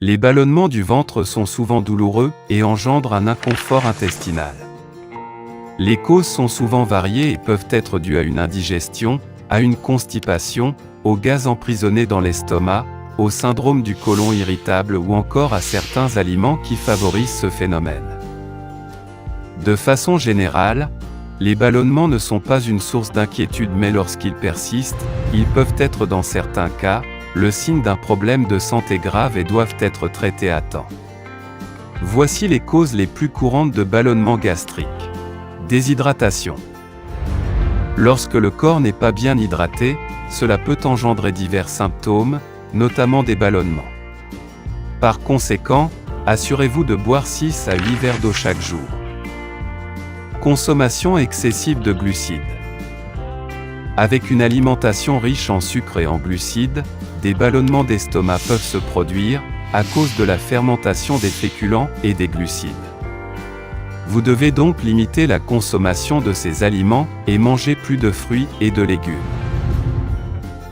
Les ballonnements du ventre sont souvent douloureux et engendrent un inconfort intestinal. Les causes sont souvent variées et peuvent être dues à une indigestion, à une constipation, au gaz emprisonné dans l'estomac, au syndrome du côlon irritable ou encore à certains aliments qui favorisent ce phénomène. De façon générale, les ballonnements ne sont pas une source d'inquiétude mais lorsqu'ils persistent, ils peuvent être dans certains cas, le signe d'un problème de santé grave et doivent être traités à temps. Voici les causes les plus courantes de ballonnement gastrique. Déshydratation. Lorsque le corps n'est pas bien hydraté, cela peut engendrer divers symptômes, notamment des ballonnements. Par conséquent, assurez-vous de boire 6 à 8 verres d'eau chaque jour. Consommation excessive de glucides. Avec une alimentation riche en sucre et en glucides, des ballonnements d'estomac peuvent se produire, à cause de la fermentation des féculents et des glucides. Vous devez donc limiter la consommation de ces aliments et manger plus de fruits et de légumes.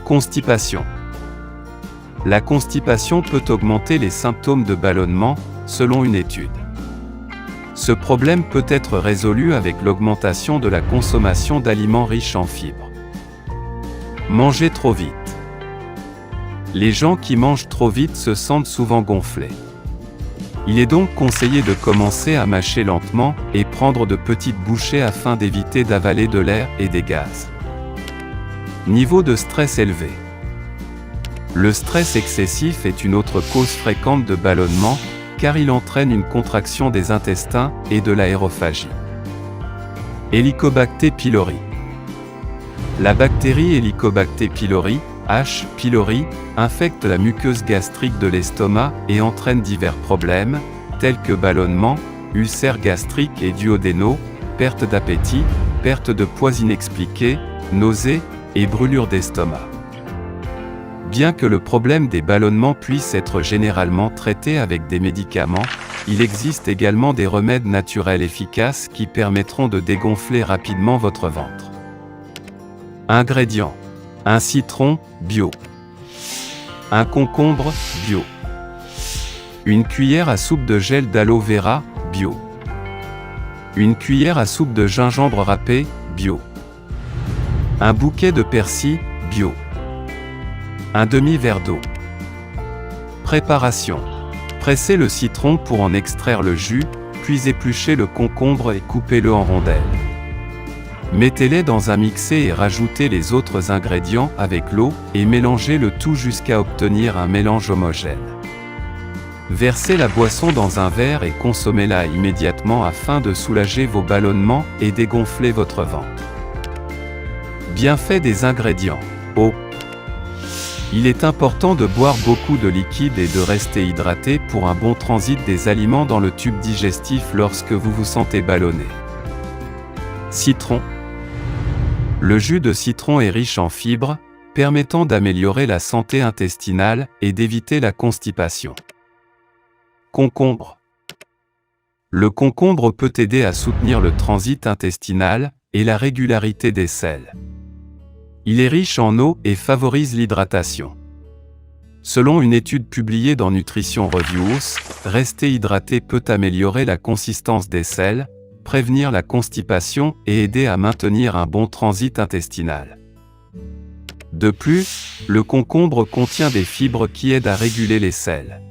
Constipation. La constipation peut augmenter les symptômes de ballonnement, selon une étude. Ce problème peut être résolu avec l'augmentation de la consommation d'aliments riches en fibres. Manger trop vite. Les gens qui mangent trop vite se sentent souvent gonflés. Il est donc conseillé de commencer à mâcher lentement et prendre de petites bouchées afin d'éviter d'avaler de l'air et des gaz. Niveau de stress élevé. Le stress excessif est une autre cause fréquente de ballonnement, car il entraîne une contraction des intestins et de l'aérophagie. Helicobacter pylori. La bactérie Helicobacter pylori, H. pylori, infecte la muqueuse gastrique de l'estomac et entraîne divers problèmes, tels que ballonnement, ulcères gastriques et duodénaux, perte d'appétit, perte de poids inexpliquée, nausées et brûlures d'estomac. Bien que le problème des ballonnements puisse être généralement traité avec des médicaments, il existe également des remèdes naturels efficaces qui permettront de dégonfler rapidement votre ventre. Ingrédients. Un citron, bio. Un concombre, bio. Une cuillère à soupe de gel d'aloe vera, bio. Une cuillère à soupe de gingembre râpé, bio. Un bouquet de persil, bio. Un demi-verre d'eau. Préparation. Pressez le citron pour en extraire le jus, puis épluchez le concombre et coupez-le en rondelles. Mettez-les dans un mixer et rajoutez les autres ingrédients avec l'eau et mélangez le tout jusqu'à obtenir un mélange homogène. Versez la boisson dans un verre et consommez-la immédiatement afin de soulager vos ballonnements et dégonfler votre ventre. Bienfaits des ingrédients. Eau. Il est important de boire beaucoup de liquide et de rester hydraté pour un bon transit des aliments dans le tube digestif lorsque vous vous sentez ballonné. Citron. Le jus de citron est riche en fibres, permettant d'améliorer la santé intestinale et d'éviter la constipation. Concombre. Le concombre peut aider à soutenir le transit intestinal et la régularité des selles. Il est riche en eau et favorise l'hydratation. Selon une étude publiée dans Nutrition Reviews, rester hydraté peut améliorer la consistance des selles, prévenir la constipation et aider à maintenir un bon transit intestinal. De plus, le concombre contient des fibres qui aident à réguler les selles.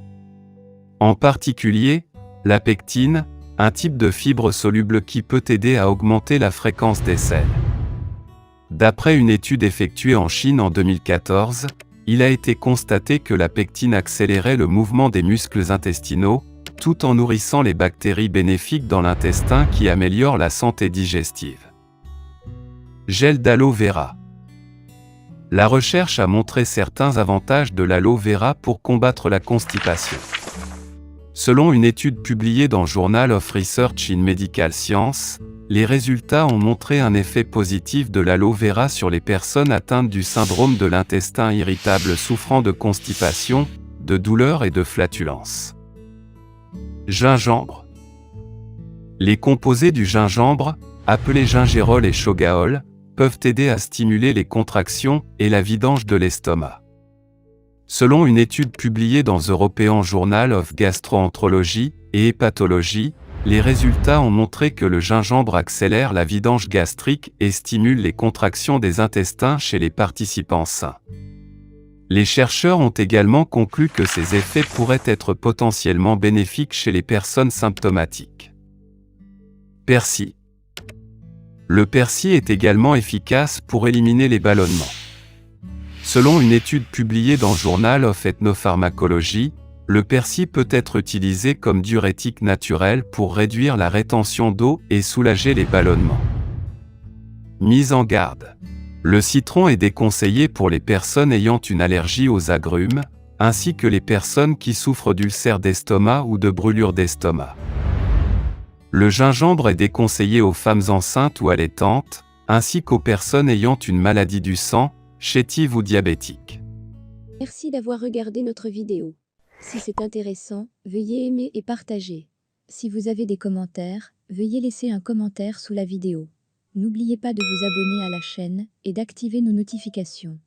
En particulier, la pectine, un type de fibre soluble qui peut aider à augmenter la fréquence des selles. D'après une étude effectuée en Chine en 2014, il a été constaté que la pectine accélérait le mouvement des muscles intestinaux, tout en nourrissant les bactéries bénéfiques dans l'intestin qui améliorent la santé digestive. Gel d'aloe vera. La recherche a montré certains avantages de l'aloe vera pour combattre la constipation. Selon une étude publiée dans Journal of Research in Medical Science, les résultats ont montré un effet positif de l'aloe vera sur les personnes atteintes du syndrome de l'intestin irritable souffrant de constipation, de douleurs et de flatulences. Gingembre. Les composés du gingembre, appelés gingérol et shogaol, peuvent aider à stimuler les contractions et la vidange de l'estomac. Selon une étude publiée dans European Journal of Gastroenterology et Hépatologie, les résultats ont montré que le gingembre accélère la vidange gastrique et stimule les contractions des intestins chez les participants sains. Les chercheurs ont également conclu que ces effets pourraient être potentiellement bénéfiques chez les personnes symptomatiques. Persil. Le persil est également efficace pour éliminer les ballonnements. Selon une étude publiée dans Journal of Ethnopharmacology, le persil peut être utilisé comme diurétique naturel pour réduire la rétention d'eau et soulager les ballonnements. Mise en garde. Le citron est déconseillé pour les personnes ayant une allergie aux agrumes, ainsi que les personnes qui souffrent d'ulcères d'estomac ou de brûlures d'estomac. Le gingembre est déconseillé aux femmes enceintes ou allaitantes, ainsi qu'aux personnes ayant une maladie du sang, chétive ou diabétique. Merci d'avoir regardé notre vidéo. Si c'est intéressant, veuillez aimer et partager. Si vous avez des commentaires, veuillez laisser un commentaire sous la vidéo. N'oubliez pas de vous abonner à la chaîne et d'activer nos notifications.